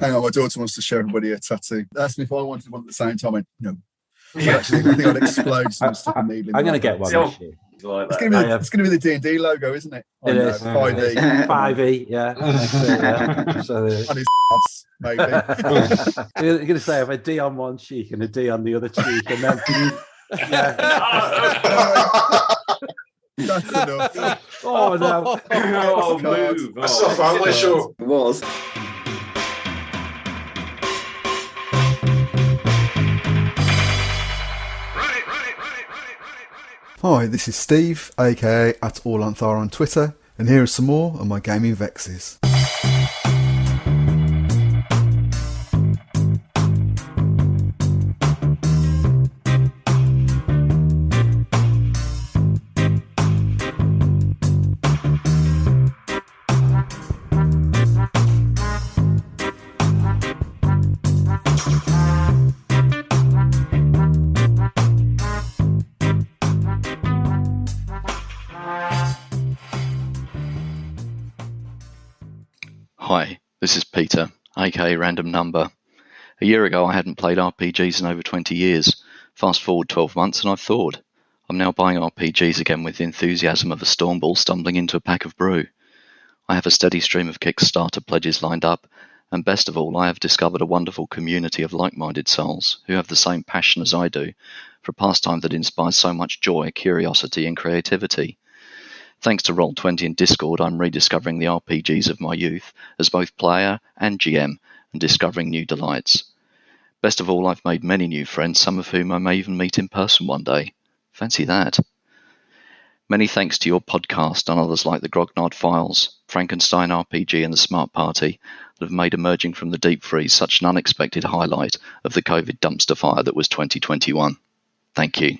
Hang on, my daughter wants to show everybody a tattoo. Asked me if I wanted one at the same time. I went, no. Actually, I think I'd explode some stuff immediately. I'm going to get one this year. Like it's going to be the D&D logo, isn't it? It is 5e. 5e, yeah. So, on his ass, maybe. You're going to say I have a D on one cheek and a D on the other cheek, and then That's enough. Oh no! Oh, move! That's not family show. It was. Hi, this is Steve, aka @AllAnthar on Twitter, and here are some more of my gaming vexes. Hi, this is Peter, aka Random Number. A year ago I hadn't played RPGs in over 20 years. Fast forward 12 months and I've thawed. I'm now buying RPGs again with the enthusiasm of a stormball stumbling into a pack of brew. I have a steady stream of Kickstarter pledges lined up, and best of all, I have discovered a wonderful community of like-minded souls who have the same passion as I do for a pastime that inspires so much joy, curiosity and creativity. Thanks to Roll20 and Discord, I'm rediscovering the RPGs of my youth as both player and GM and discovering new delights. Best of all, I've made many new friends, some of whom I may even meet in person one day. Fancy that. Many thanks to your podcast and others like the Grognard Files, Frankenstein RPG and the Smart Party that have made emerging from the deep freeze such an unexpected highlight of the COVID dumpster fire that was 2021. Thank you.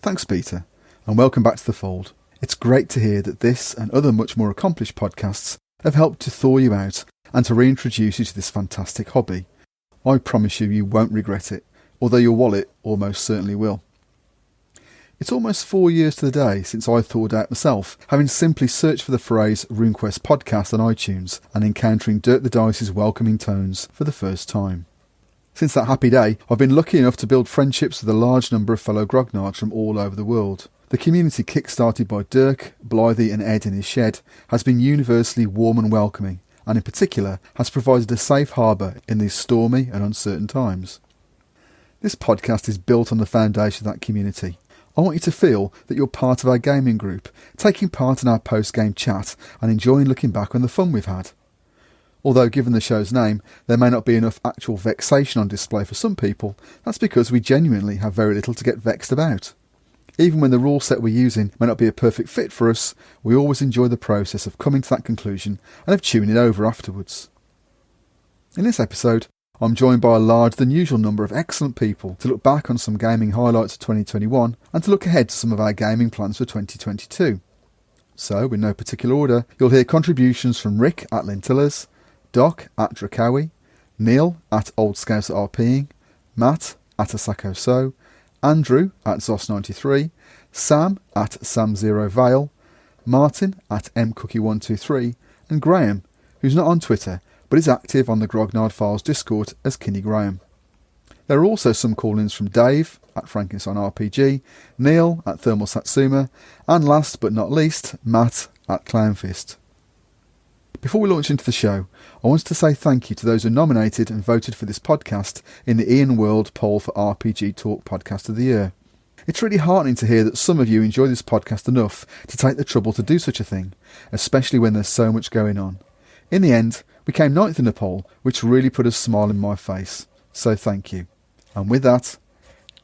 Thanks, Peter, and welcome back to the fold. It's great to hear that this and other much more accomplished podcasts have helped to thaw you out and to reintroduce you to this fantastic hobby. I promise you won't regret it, although your wallet almost certainly will. It's almost 4 years to the day since I thawed out myself, having simply searched for the phrase RuneQuest podcast on iTunes and encountering Dirk the Dice's welcoming tones for the first time. Since that happy day, I've been lucky enough to build friendships with a large number of fellow grognards from all over the world. The community kick-started by Dirk, Blythe and Ed in his shed has been universally warm and welcoming, and in particular has provided a safe harbour in these stormy and uncertain times. This podcast is built on the foundation of that community. I want you to feel that you're part of our gaming group, taking part in our post-game chat and enjoying looking back on the fun we've had. Although given the show's name, there may not be enough actual vexation on display for some people, that's because we genuinely have very little to get vexed about. Even when the rule set we're using may not be a perfect fit for us, we always enjoy the process of coming to that conclusion and of tuning it over afterwards. In this episode, I'm joined by a larger than usual number of excellent people to look back on some gaming highlights of 2021 and to look ahead to some of our gaming plans for 2022. So, in no particular order, you'll hear contributions from Rick at Lentillas, Doc at Drakawi, Neil at Old Scouser RPing, Matt at Asako So, Andrew at Zos93, Sam at Sam0Vale, Martin at MCookie123, and Graham, who's not on Twitter but is active on the Grognard Files Discord as Kinney Graham. There are also some call-ins from Dave at Frankenstein RPG, Neil at Thermal Satsuma, and last but not least, Matt at Clownfist. Before we launch into the show, I wanted to say thank you to those who nominated and voted for this podcast in the Ian World poll for RPG Talk Podcast of the Year. It's really heartening to hear that some of you enjoy this podcast enough to take the trouble to do such a thing, especially when there's so much going on. In the end, we came 9th in the poll, which really put a smile in my face. So thank you. And with that,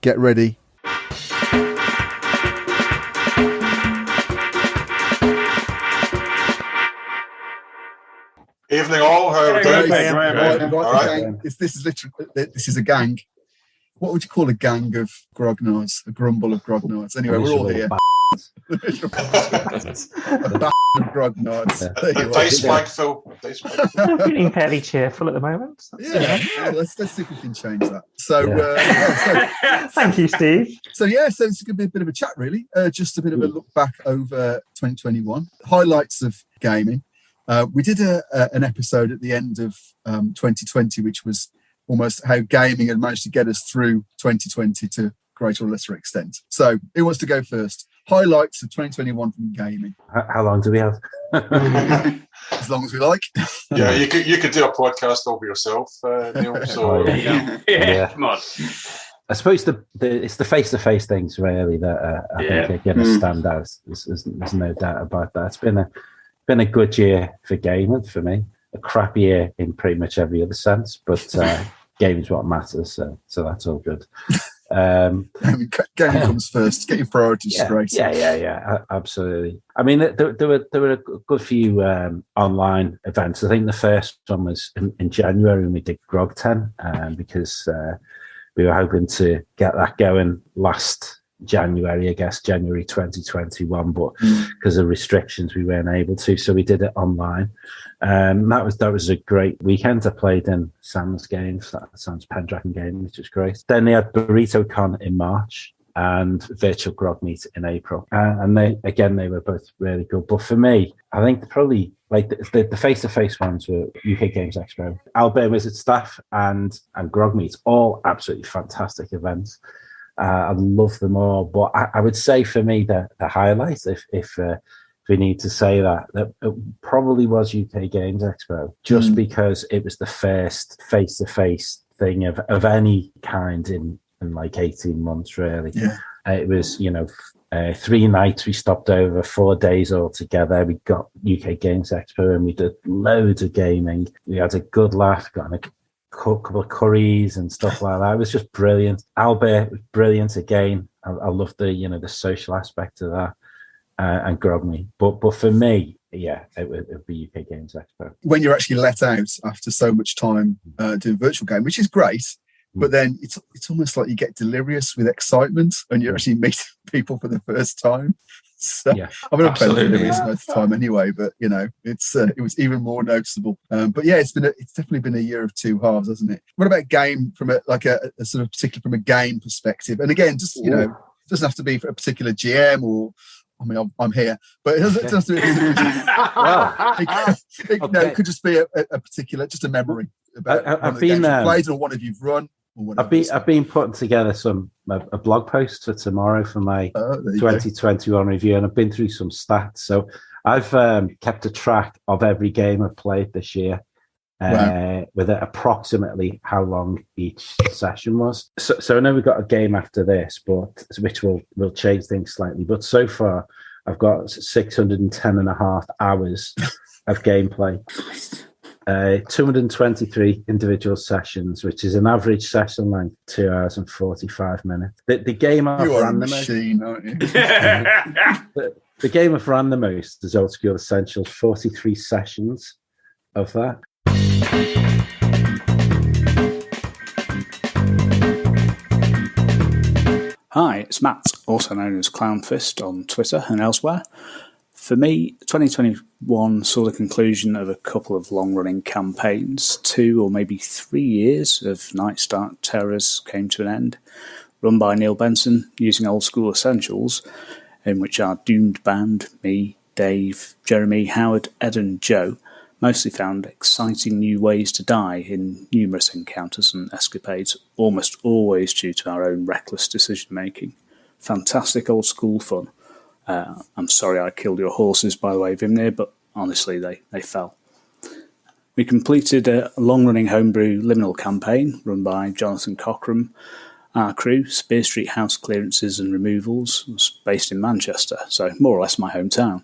get ready. Evening all, how are we doing? Right. This is a gang. What would you call a gang of grognards? A grumble of grognards. Anyway, we're all here. A band of grognards. Yeah. Dice bag, Phil. I'm feeling fairly cheerful at the moment. Yeah. Let's see if we can change that. So, thank you, Steve. So it's going to be a bit of a chat, really. Just a bit of a look back over 2021. Highlights of gaming. We did an episode at the end of 2020, which was almost how gaming had managed to get us through 2020 to greater or lesser extent. So who wants to go first? Highlights of 2021 from gaming. How long do we have? As long as we like. Yeah, you could do a podcast over yourself, Neil. So yeah, come on. I suppose it's the face-to-face things really that I think are going to stand out. There's no doubt about that. It's been a good year for gaming for me. A crap year in pretty much every other sense, but gaming's what matters. So that's all good. Gaming comes first. Get your priorities straight. Yeah, absolutely. I mean, there were a good few online events. I think the first one was in January when we did Grog 10, because we were hoping to get that going last January, I guess, January 2021, but because of restrictions, we weren't able to. So we did it online. That was a great weekend. I played in Sam's games, Sam's Pendragon game, which was great. Then they had Burrito Con in March and Virtual Grog Meet in April. And they were both really good. But for me, I think probably like the face-to-face ones were UK Games Expo, Albert Wizard Staff and Grog Meet, all absolutely fantastic events. I love them all, but I would say for me the highlight, if we need to say that it probably was UK Games Expo, just because it was the first face-to-face thing of any kind in like 18 months, really. Yeah. It was, 3 nights we stopped over, 4 days altogether. We got UK Games Expo and we did loads of gaming. We had a good laugh, got a couple of curries and stuff like that. It was just brilliant. Albert was brilliant again. I love the social aspect of that, and Grog Me. But for me, it would be UK Games Expo. When you're actually let out after so much time doing virtual game, which is great, but then it's almost like you get delirious with excitement and you're actually meeting people for the first time. So, I mean, I've been delirious most of the time anyway, but it was even more noticeable. But yeah, it's definitely been a year of two halves, hasn't it? What about game from a sort of particular from a game perspective? And again, just it doesn't have to be for a particular GM or. I mean, I'm here, but it doesn't have to be. It could just be a particular, just a memory about I've been played or one of you've run. I've been putting together a blog post for tomorrow for my 2021 review, and I've been through some stats. So I've kept a track of every game I've played this year, with approximately how long each session was. So I know we've got a game after this, but which will change things slightly. But so far, I've got 610.5 hours of gameplay. 223 individual sessions, which is an average session length 2 hours and 45 minutes. The game I've ran the most, aren't you? the game I've ran the most is Old School Essentials, 43 sessions of that. Hi, it's Matt, also known as Clownfist on Twitter and elsewhere. For me, 2021 saw the conclusion of a couple of long-running campaigns. 2 or maybe 3 years of Night Start Terrors came to an end, run by Neil Benson using Old School Essentials, in which our doomed band, me, Dave, Jeremy, Howard, Ed and Joe, mostly found exciting new ways to die in numerous encounters and escapades, almost always due to our own reckless decision-making. Fantastic old school fun. I'm sorry I killed your horses, by the way, Vimnir, but honestly, they fell. We completed a long-running homebrew liminal campaign run by Jonathan Cockram. Our crew, Spear Street House Clearances and Removals, was based in Manchester, so more or less my hometown.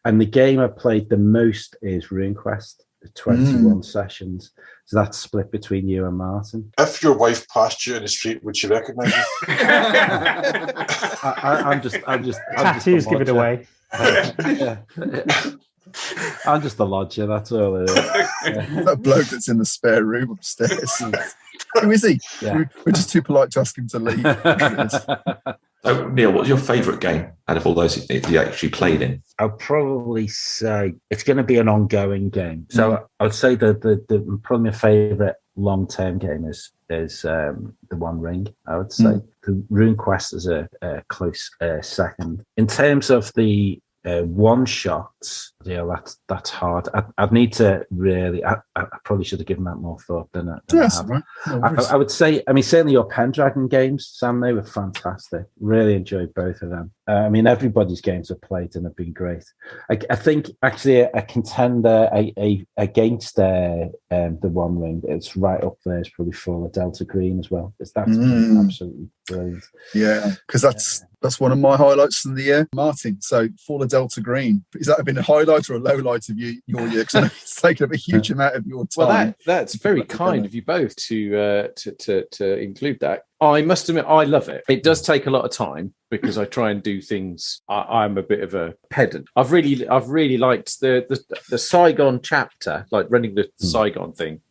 And the game I played the most is RuneQuest, 21 sessions. So that's split between you and Martin. If your wife passed you in the street, would she recognise you? I'm just tattoos give it away. I'm just the lodger, that's all it is. That bloke that's in the spare room upstairs. Who is he? Yeah. We're just too polite to ask him to leave. So, Neil, what's your favourite game out of all those you actually played in? I'll probably say it's going to be an ongoing game. So I would say the probably my favourite long-term game is the One Ring, I would say. the RuneQuest is a close second. In terms of the one shots, that's hard. I'd need to really. I probably should have given that more thought than I have. Right. No I would say. I mean, certainly your Pendragon games, Sam, they were fantastic. Really enjoyed both of them. I mean, everybody's games I've played and have been great. I think actually a contender against the One Ring, it's right up there. It's probably Fall of Delta Green as well. That's been absolutely brilliant. Yeah, because that's one of my highlights from the year, Martin. So Fall of Delta Green, has that been a highlight or a low light of your year? Because it's taken up a huge amount of your time. Well, that's very kind of you both to include that. I must admit, I love it. It does take a lot of time because I try and do things. I'm a bit of a pedant. I've really liked the Saigon chapter, like running the Saigon thing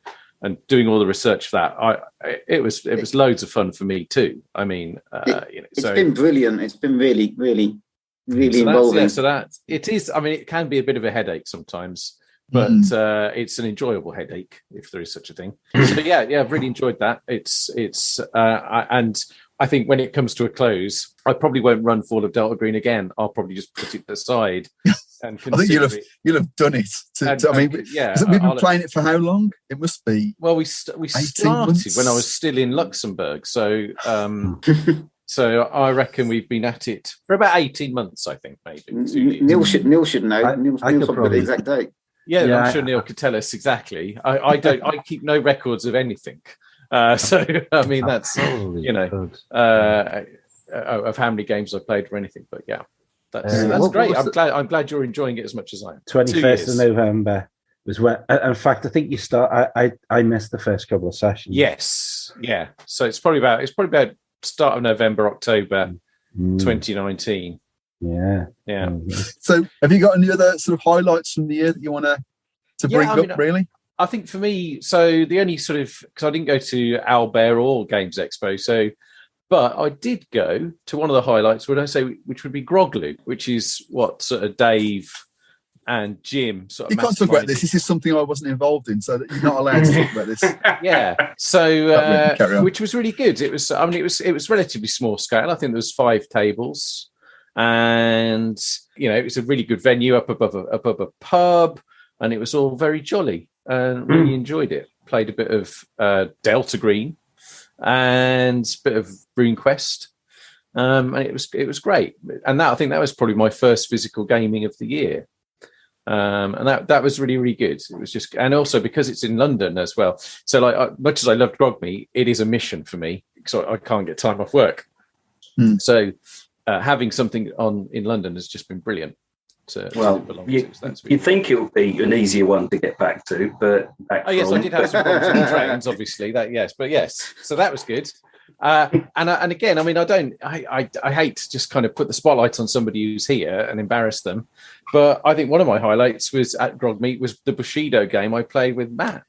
and doing all the research for that. It was loads of fun for me too. I mean, it's been brilliant. It's been really involving. So that it is. I mean, it can be a bit of a headache sometimes. But it's an enjoyable headache, if there is such a thing. So yeah, I've really enjoyed that. And I think when it comes to a close, I probably won't run Fall of Delta Green again. I'll probably just put it aside and consider I think you'll have done it. We've been playing it for how long? It must be. Well, we started when I was still in Luxembourg, so. So I reckon we've been at it for about 18 months. I think maybe. Neil should know. Neil's probably the exact date. Yeah, I'm sure Neil could tell us exactly. I don't. I keep no records of anything. So I mean, that's of how many games I played or anything. But yeah, that's great. I'm glad you're enjoying it as much as I am. 21st of November was when. In fact, I think you start. I missed the first couple of sessions. Yes, yeah. So it's probably about start of November, October, 2019. Yeah. So, have you got any other sort of highlights from the year that you want to bring up? Really, I think for me, so the only sort of because I didn't go to Owlbear or Games Expo, but I did go to one of the highlights. Would I say which would be Grogloot, which is what sort of Dave and Jim sort of. You can't talk about this. This is something I wasn't involved in, so that you're not allowed to talk about this. Yeah. So, which was really good. It was. I mean, it was relatively small scale. I think there was 5 tables. And it was a really good venue up above a pub, and it was all very jolly and really enjoyed it. Played a bit of Delta Green and a bit of RuneQuest, and it was great. And I think that was probably my first physical gaming of the year, and that was really, really good. It was just, and also because it's in London as well. So like much as I loved GrogMe, it is a mission for me because I can't get time off work. So. Having something in London has just been brilliant. You think it would be an easier one to get back to, but I did have some problems on the trains, obviously. So that was good. And again, I mean, I hate to just kind of put the spotlight on somebody who's here and embarrass them, but I think one of my highlights was at Grogmeet was the Bushido game I played with Matt.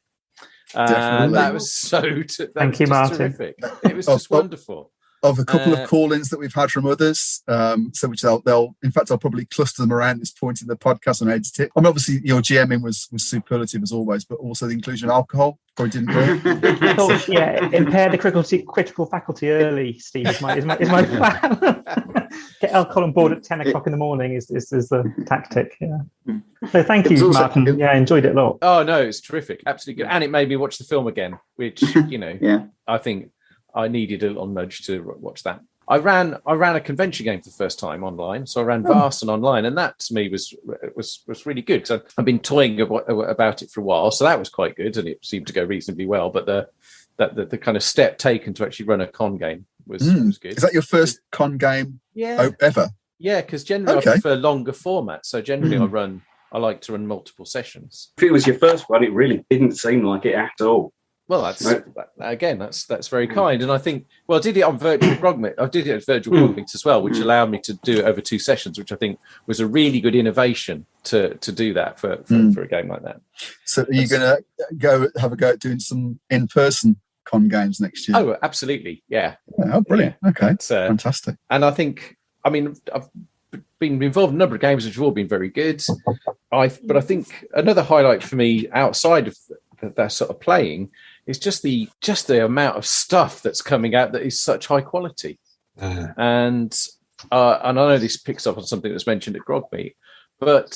That was Thank you, Martin. Terrific. It was just wonderful. Of a couple of call-ins that we've had from others, so which they'll in fact I'll probably cluster them around this point in the podcast and edit it. I mean, obviously your GMing was superlative as always, but also the inclusion of alcohol probably didn't work. Impair the critical faculty early. Steve is my plan. Get alcohol on board at 10 o'clock in the morning is the tactic. Yeah. So thank you, Martin. I enjoyed it a lot. Oh no, it's terrific, absolutely good, and it made me watch the film again, which I think. I needed a little nudge to watch that. I ran a convention game for the first time online, so I ran Varson online, and that to me was really good because I've been toying about it for a while, so that was quite good, and it seemed to go reasonably well. But the kind of step taken to actually run a con game was good. Is that your first con game ever? Yeah, because generally I prefer longer formats. So generally I like to run multiple sessions. If it was your first one, it really didn't seem like it at all. Well, that's very kind, and I think I did it on virtual Grogmeet. I did it at virtual Grogmeet as well, which allowed me to do it over 2 sessions, which I think was a really good innovation to do that for a game like that. So, are you going to go have a go at doing some in-person con games next year? Oh, absolutely, yeah. Oh, brilliant. Yeah. Okay, fantastic. And I think, I've been involved in a number of games which have all been very good. But I think another highlight for me outside of that sort of playing is just the amount of stuff that's coming out that is such high quality. And I know this picks up on something that's mentioned at Grogmeet, but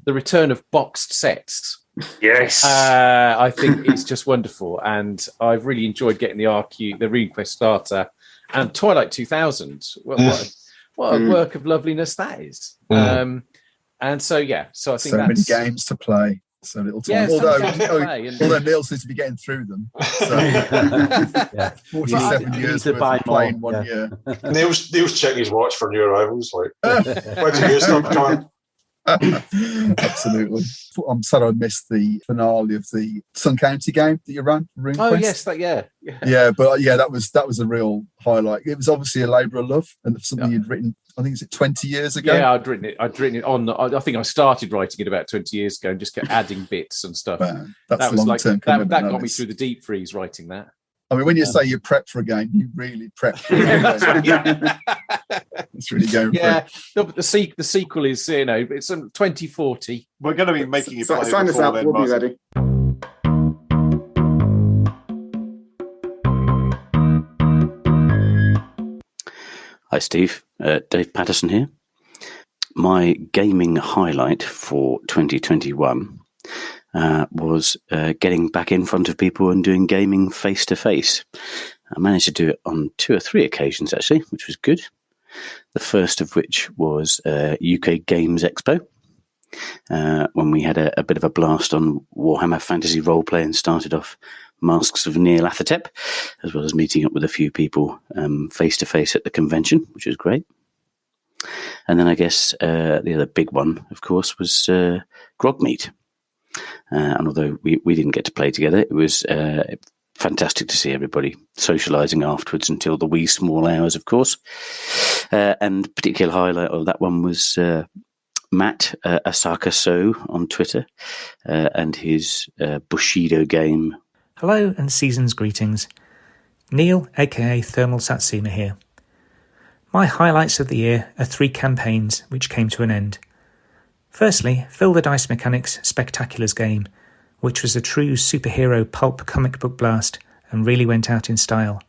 the return of boxed sets. Yes. I think it's just wonderful. And I've really enjoyed getting the RQ, the RuneQuest starter, and Twilight 2000. What a work of loveliness that is. And so, so I think many games to play. So little time. Although Neil seems to be getting through them. So 47 years worth of playing 1 year. Neil's checking his watch for new arrivals. Like, where do you stop coming? Absolutely. I'm sorry I missed the finale of the Sun County game that you ran. RuneQuest. Oh yes, but that was a real highlight. It was obviously a labour of love and something you'd written. I think it's 20 years ago. Yeah, I'd written it on. I think I started writing it about 20 years ago and just kept adding bits and stuff. That was long-term commitment. That got me through the deep freeze writing that. I mean, when you say you prep for a game, you really prep for a game. It's really going for it. No, but the sequel is, it's 2040. We're going to be making it play sign us out. We'll be ready. Hi, Steve. Dave Patterson here. My gaming highlight for 2021 was getting back in front of people and doing gaming face-to-face. I managed to do it on 2 or 3 occasions, actually, which was good. The first of which was UK Games Expo, when we had a bit of a blast on Warhammer Fantasy Roleplay and started off Masks of Nyarlathotep, as well as meeting up with a few people face-to-face at the convention, which was great. And then I guess the other big one, of course, was Grogmeet. And although we didn't get to play together, it was fantastic to see everybody socialising afterwards until the wee small hours, of course. And particular highlight of that one was Matt Asaka So on Twitter and his Bushido game. Hello and season's greetings. Neil, aka Thermal Satsuma here. My highlights of the year are 3 campaigns which came to an end. Firstly, Phil the Dice Mechanics Spectaculars game, which was a true superhero pulp comic book blast and really went out in style.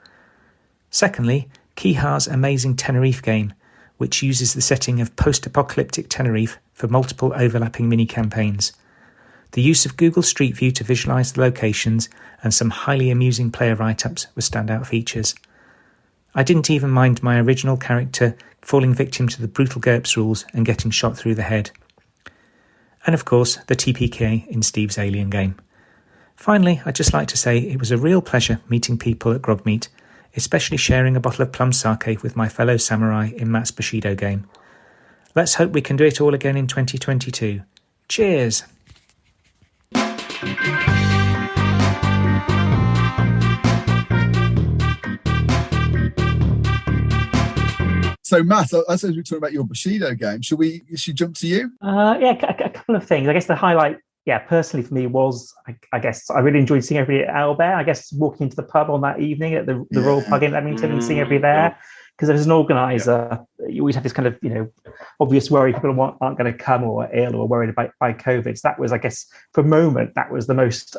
Secondly, Kihar's amazing Tenerife game, which uses the setting of post-apocalyptic Tenerife for multiple overlapping mini-campaigns. The use of Google Street View to visualise the locations and some highly amusing player write-ups were standout features. I didn't even mind my original character falling victim to the brutal GURPS rules and getting shot through the head. And of course, the TPK in Steve's Alien game. Finally, I'd just like to say it was a real pleasure meeting people at Grogmeet, especially sharing a bottle of plum sake with my fellow samurai in Matt's Bushido game. Let's hope we can do it all again in 2022. Cheers! So, Matt, as we were talking about your Bushido game, should we jump to you? A couple of things. I guess the highlight, personally for me was, I guess I really enjoyed seeing everybody at Owlbear. I guess walking into the pub on that evening at the Royal Pub in Leamington and seeing everybody there. Because as an organizer, you always have this kind of, obvious worry people aren't going to come or are ill or worried by COVID. So that was, I guess, for a moment, that was the most,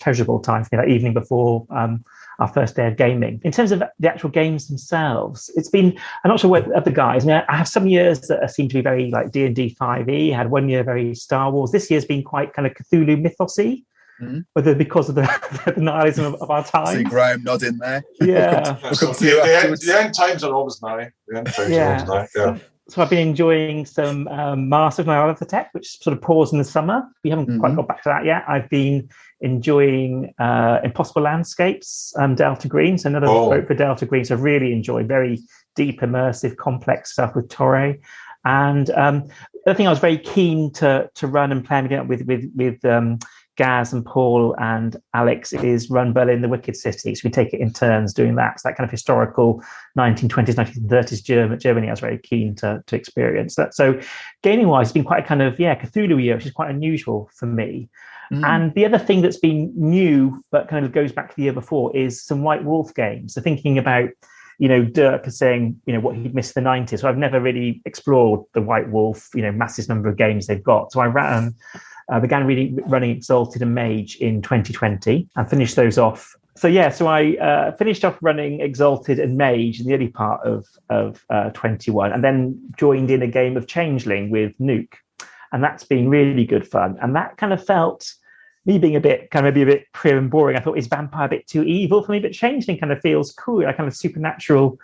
pleasurable time for me, that evening before our first day of gaming. In terms of the actual games themselves, it's been, I'm not sure what other guys, I have some years that seem to be very like D&D 5e, had 1 year very Star Wars. This year's been quite kind of Cthulhu mythos-y. Whether because of the nihilism of our time. See Graham nodding there. Yeah. The end times are always nigh. So I've been enjoying some Masters of Nyarlathotep, which sort of paused in the summer. We haven't quite got back to that yet. I've been enjoying Impossible Landscapes, Delta Green. So another vote for Delta Green. So I've really enjoyed very deep, immersive, complex stuff with Torre. And the thing I was very keen to run and plan with Gaz and Paul and Alex is run Berlin the Wicked City. So we take it in turns doing that. So that kind of historical 1920s, 1930s Germany, I was very keen to experience that. So gaming-wise, it's been quite a kind of, Cthulhu year, which is quite unusual for me. And the other thing that's been new, but kind of goes back to the year before, is some White Wolf games. So thinking about, Dirk is saying, what he'd missed the 90s. So I've never really explored the White Wolf, massive number of games they've got. So I began running Exalted and Mage in 2020 and finished those off So I finished off running Exalted and Mage in the early part of 21, and then joined in a game of Changeling with Nuke, and that's been really good fun. And that kind of felt, me being a bit prim and boring, I thought, is Vampire a bit too evil for me? But Changeling kind of feels cool, like kind of supernatural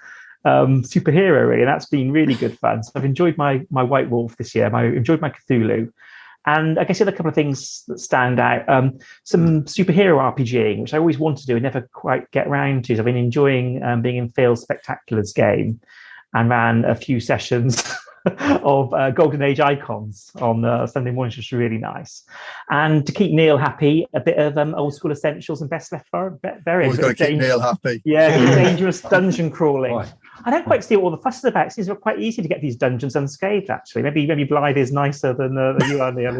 superhero, really. And that's been really good fun. So I've enjoyed my White Wolf this year. I enjoyed my Cthulhu. And I guess the other couple of things that stand out, some superhero RPGing, which I always want to do and never quite get around to. So I've been enjoying being in Phil Spectacular's game, and ran a few sessions of Golden Age Icons on Sunday mornings, which was really nice. And to keep Neil happy, a bit of Old School Essentials and Best Left Buried. Always got to keep Neil happy. Yeah, dangerous dungeon crawling. I don't quite see what all the fuss is about. It seems quite easy to get these dungeons unscathed, actually. Maybe Blythe is nicer than you are, Neil.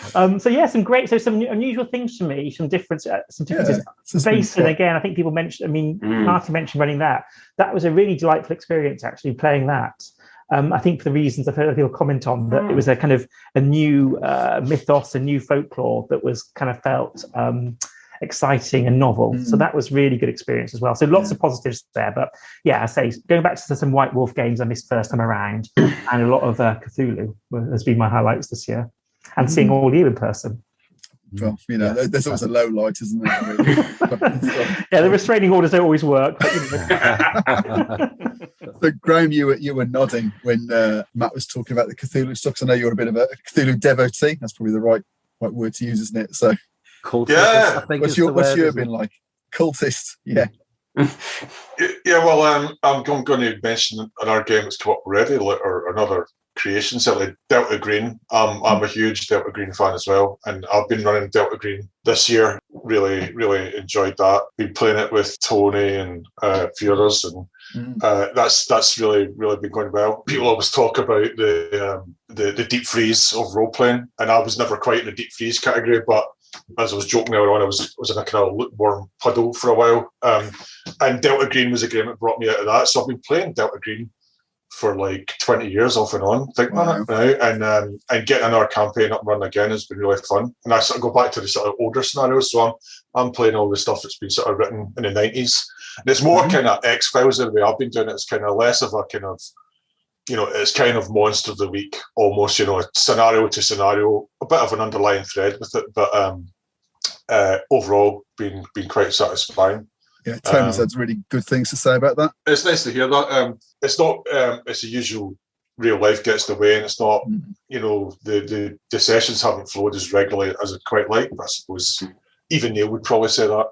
Some unusual things for me, some differences. Basin, again, I think people mentioned, Martin mentioned running that. That was a really delightful experience, actually, playing that. I think for the reasons I've heard people comment on, that it was a kind of a new mythos, a new folklore that was kind of felt exciting and novel. So that was really good experience as well. So lots of positives there. But yeah, I say, going back to some White Wolf games I missed first time around, and a lot of Cthulhu has been my highlights this year. And seeing all you in person. Well, there's always a low light, isn't there? Really? The restraining orders don't always work. So, Graham, you were nodding when Matt was talking about the Cthulhu stuff. I know you're a bit of a Cthulhu devotee. That's probably the right word to use, isn't it? So, cultist. Yeah. What's your been like? Cultist, yeah. Well, I'm going to mention another game that's come up already, or another creation, certainly Delta Green. I'm a huge Delta Green fan as well, and I've been running Delta Green this year. Really, really enjoyed that. Been playing it with Tony and a few others, and that's really, really been going well. People always talk about the deep freeze of role playing, and I was never quite in the deep freeze category, but as I was joking earlier on, I was in a kind of lukewarm puddle for a while, and Delta Green was a game that brought me out of that. So I've been playing Delta Green for like 20 years off and on, thinking on it now, and getting another campaign up and running again has been really fun. And I sort of go back to the sort of older scenarios, so I'm playing all the stuff that's been sort of written in the 90s. And it's more kind of X-Files the way I've been doing it. It's kind of less of a kind of, it's kind of Monster of the Week almost, scenario to scenario, a bit of an underlying thread with it, but overall been quite satisfying. Yeah, Tony's had really good things to say about that. It's nice to hear that. It's not. It's the usual. Real life gets in the way, and it's not. The sessions haven't flowed as regularly as I'd quite like. But I suppose even Neil would probably say that.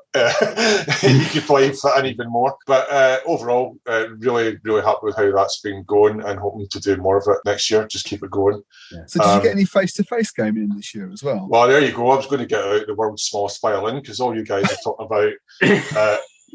You could probably fit in even more. But overall, really, really happy with how that's been going, and hoping to do more of it next year. Just keep it going. Yeah. So, did you get any face-to-face gaming in this year as well? Well, there you go. I was going to get out the world's smallest violin, because all you guys are talking about.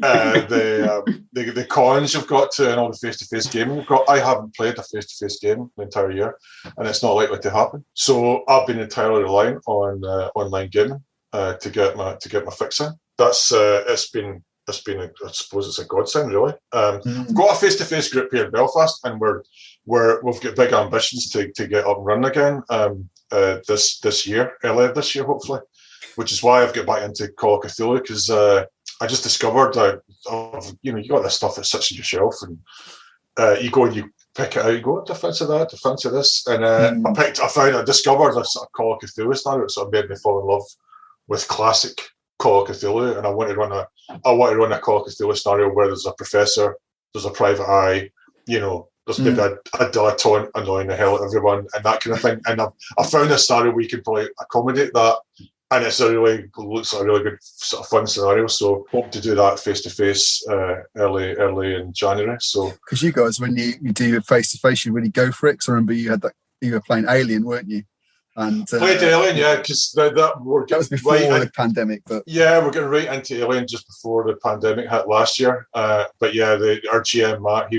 The cons you've got to, and all the face-to-face gaming you've got. I haven't played a face-to-face game the entire year, and it's not likely to happen. So I've been entirely reliant on online gaming to get my fix in. That's it's been I suppose it's a godsend, really. We've got a face-to-face group here in Belfast, and we've got big ambitions to get up and running again this year, early this year, hopefully. Which is why I've got back into Call of Cthulhu, because I just discovered that you got this stuff that sits on your shelf, and you go and you pick it out. You go, "Do I fancy that? Do I fancy this?" And I discovered a sort of Call of Cthulhu scenario that sort of made me fall in love with classic Call of Cthulhu, and I want to run a Call of Cthulhu scenario where there's a professor, there's a private eye, there's maybe a dilettante annoying the hell out of everyone, and that kind of thing. And I found a scenario where you can probably accommodate that. And it's looks like a really good sort of fun scenario. So hope to do that face to face early in January. So because you guys, when you do your face to face, you really go for it. Because I remember you were playing Alien, weren't you? And played Alien, yeah. Because that was before the pandemic, but yeah, we're getting right into Alien just before the pandemic hit last year. But yeah, our GM Matt,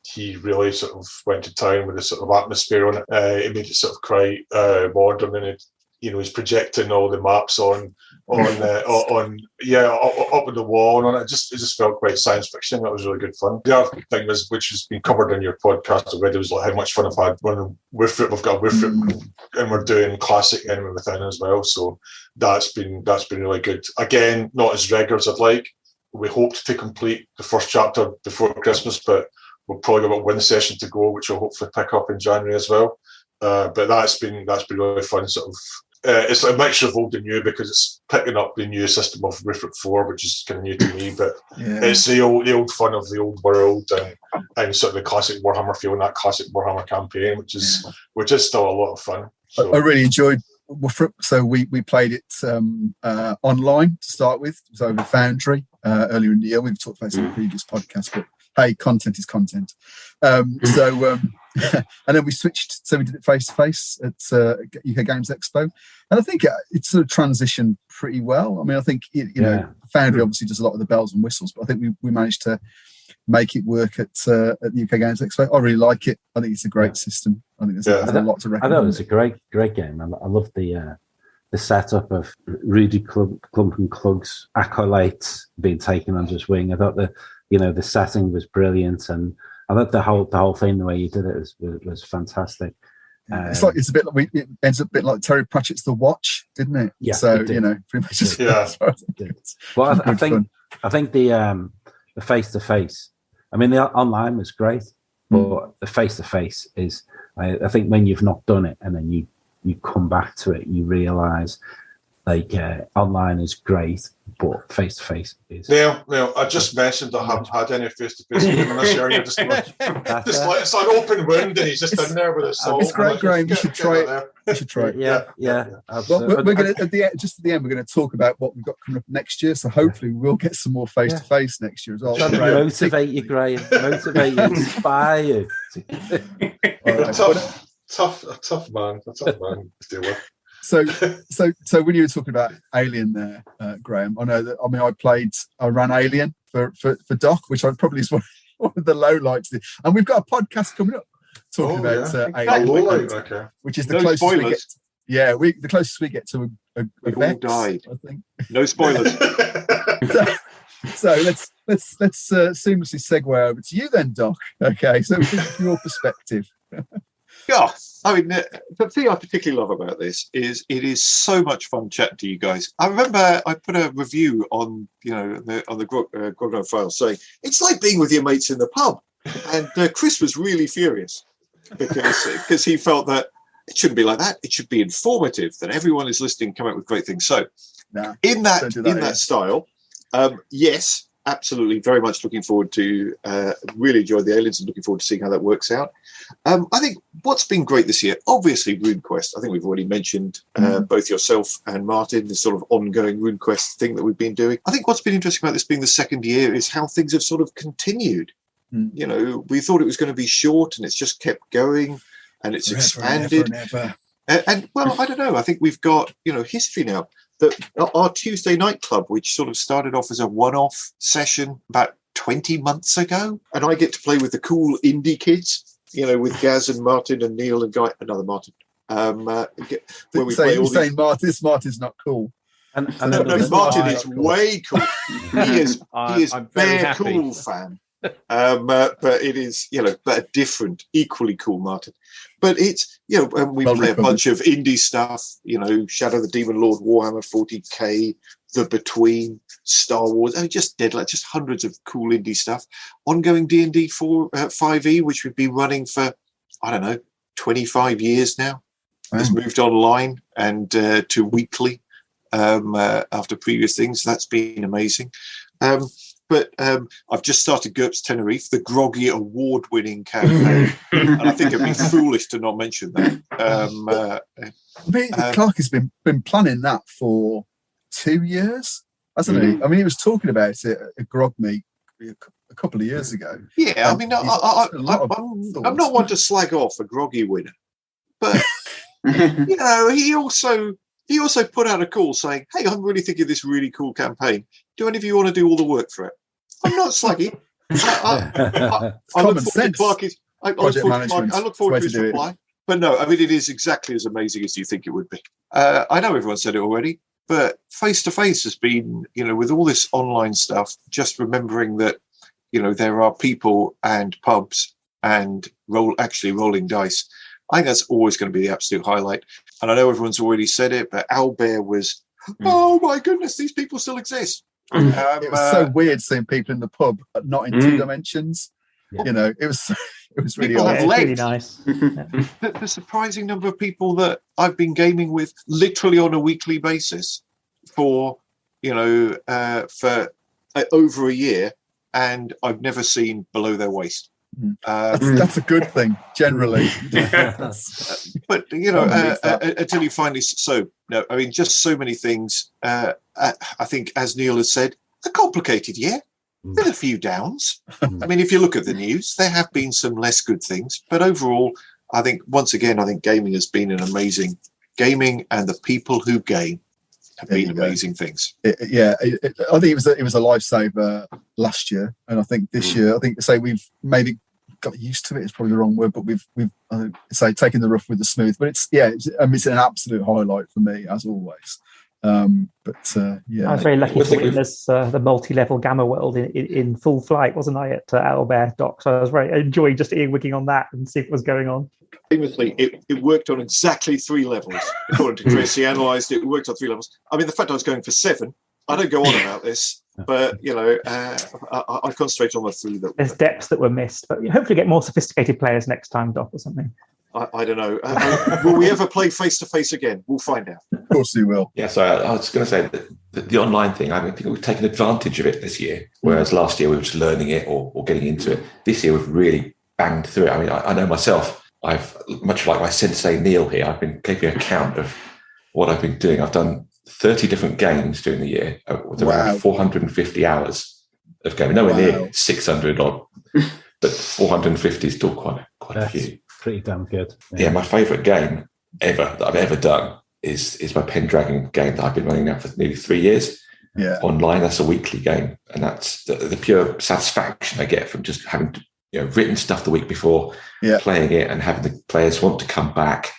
he really sort of went to town with the sort of atmosphere on it. It made it sort of quite modern, and he's projecting all the maps up on the wall, and it just felt quite science fiction. That was really good fun. The other thing was, which has been covered in your podcast already, was like how much fun I've had when we've got a Wifrit and we're doing classic Enemy Within as well. So that's been really good. Again, not as regular as I'd like. We hoped to complete the first chapter before Christmas, but we've probably got one session to go, which we'll hopefully pick up in January as well. But that's been really fun. Sort of, it's a mixture of old and new, because it's picking up the new system of Wifrit 4, which is kind of new to me. But it's the old fun of the old world and sort of the classic Warhammer feel in that classic Warhammer campaign, which is still a lot of fun. So. I really enjoyed Wifrit. So we played it online to start with. It was over Foundry earlier in the year. We've talked about this in the previous podcast, but hey, content is content. And then we switched, so we did it face to face at UK Games Expo, and I think it sort of transitioned pretty well. I mean, I think Foundry obviously does a lot of the bells and whistles, but I think we managed to make it work at the UK Games Expo. I really like it. I think it's a great system. I think there's a lot to recommend. I thought it was a great game. I love the setup of Rudy Klump and Klug's acolytes being taken under his wing. I thought the setting was brilliant, and I thought the whole thing, the way you did it was fantastic. It's a bit like it ends up a bit like Terry Pratchett's The Watch, didn't it? Yeah. So pretty much just Well, I think the face to face. I mean, the online was great, but the face to face is. I think when you've not done it and then you come back to it, you realise like online is great, but face to face is. Now, I just mentioned I haven't had any face to face game in this year. You're just like it's an open wound, and he's just in there with his soul. It's great, Graham. You should try it. You should try it. Yeah. Well, we're going to at the end. We're going to talk about what we've got coming up next year. So hopefully we'll get some more face to face next year as well. Motivate you, Graham. Motivate you, inspire you. A tough man to deal with. So when you were talking about Alien there, Graham, I know that. I mean, I ran Alien for Doc, which I probably is one of the lowlights. And we've got a podcast coming up talking about Alien, which is the closest spoilers. We get. The closest we get to a Vex, all died. I think. No spoilers. So let's seamlessly segue over to you then, Doc. Okay, so from your perspective. Yeah, I mean, the thing I particularly love about this is it is so much fun chatting to you guys. I remember I put a review on the Grognard Files saying it's like being with your mates in the pub, and Chris was really furious because he felt that it shouldn't be like that. It should be informative, that everyone is listening, come out with great things. So in that style, yes. Absolutely, very much looking forward to really enjoy the Aliens and looking forward to seeing how that works out. I think what's been great this year, obviously RuneQuest. I think we've already mentioned both yourself and Martin, this sort of ongoing RuneQuest thing that we've been doing. I think what's been interesting about this being the second year is how things have sort of continued. We thought it was going to be short and it's just kept going and it's expanded. And well, I don't know. I think we've got, history now. Our Tuesday night club, which sort of started off as a one-off session about 20 months ago, and I get to play with the cool indie kids, with Gaz and Martin and Neil and another Martin. When we play all saying Martin's not cool. And Martin is way cool. He is Bear Cool fan. But it is, but a different, equally cool Martin. But it's, and we play a bunch of indie stuff, Shadow the Demon Lord, Warhammer 40k, The Between, Star Wars, just hundreds of cool indie stuff. Ongoing D&D 5e, which we've been running for, 25 years now. It's moved online and to weekly after previous things. That's been amazing. But I've just started GURPS Tenerife, the groggy award-winning campaign, and I think it'd be foolish to not mention that. Clark has been planning that for 2 years, hasn't he? I mean, he was talking about it at Grog Meet a couple of years ago. Yeah, I mean, I'm not one to slag off a groggy winner, but he also put out a call saying, "Hey, I'm really thinking of this really cool campaign. Do any of you want to do all the work for it?" I'm not slaggy. I look forward to his reply. But no, I mean, it is exactly as amazing as you think it would be. I know everyone said it already, but face-to-face has been, with all this online stuff, just remembering that, there are people and pubs and rolling dice. I think that's always going to be the absolute highlight. And I know everyone's already said it, but Owlbear was, oh my goodness, these people still exist. It was so weird seeing people in the pub, but not in 2 dimensions. Yeah. It was really people have legs. Really nice. The surprising number of people that I've been gaming with literally on a weekly basis for over a year, and I've never seen below their waist. That's a good thing generally. But until you finally just so many things. I think, as Neil has said, a complicated year with a few downs. I mean, if you look at the news, there have been some less good things, but overall, I think gaming has been an amazing. Gaming and the people who game have been amazing things. I think it was a lifesaver last year, and I think this year, we've maybe got used to it. It's probably the wrong word, but we've taken the rough with the smooth. But it's an absolute highlight for me as always. I was very lucky to witness the multi-level Gamma world in full flight, wasn't I, at Owlbear Dock? So I was very enjoying just earwigging on that and see what was going on. Famously, it worked on exactly 3 levels. According to Chris, he analysed it. It worked on 3 levels. I mean, the fact I was going for 7, I don't go on about this, but I concentrate on the 3 that. There's depths that were missed, but hopefully get more sophisticated players next time, Doc, or something. I don't know. Will we ever play face-to-face again? We'll find out. Of course we will. Yeah, so I was going to say that the online thing, I think we've taken advantage of it this year, whereas last year we were just learning it or getting into it. This year we've really banged through it. I mean, I know myself, I've, much like my sensei Neil here, I've been keeping account of what I've been doing. I've done 30 different games during the year with around 450 hours of gaming. Nowhere near 600 odd, but 450 is still quite a few. Pretty damn good. Yeah, my favourite game ever that I've ever done is my Pendragon game that I've been running now for nearly 3 years. Yeah, online. That's a weekly game, and that's the pure satisfaction I get from just having written stuff the week before, playing it, and having the players want to come back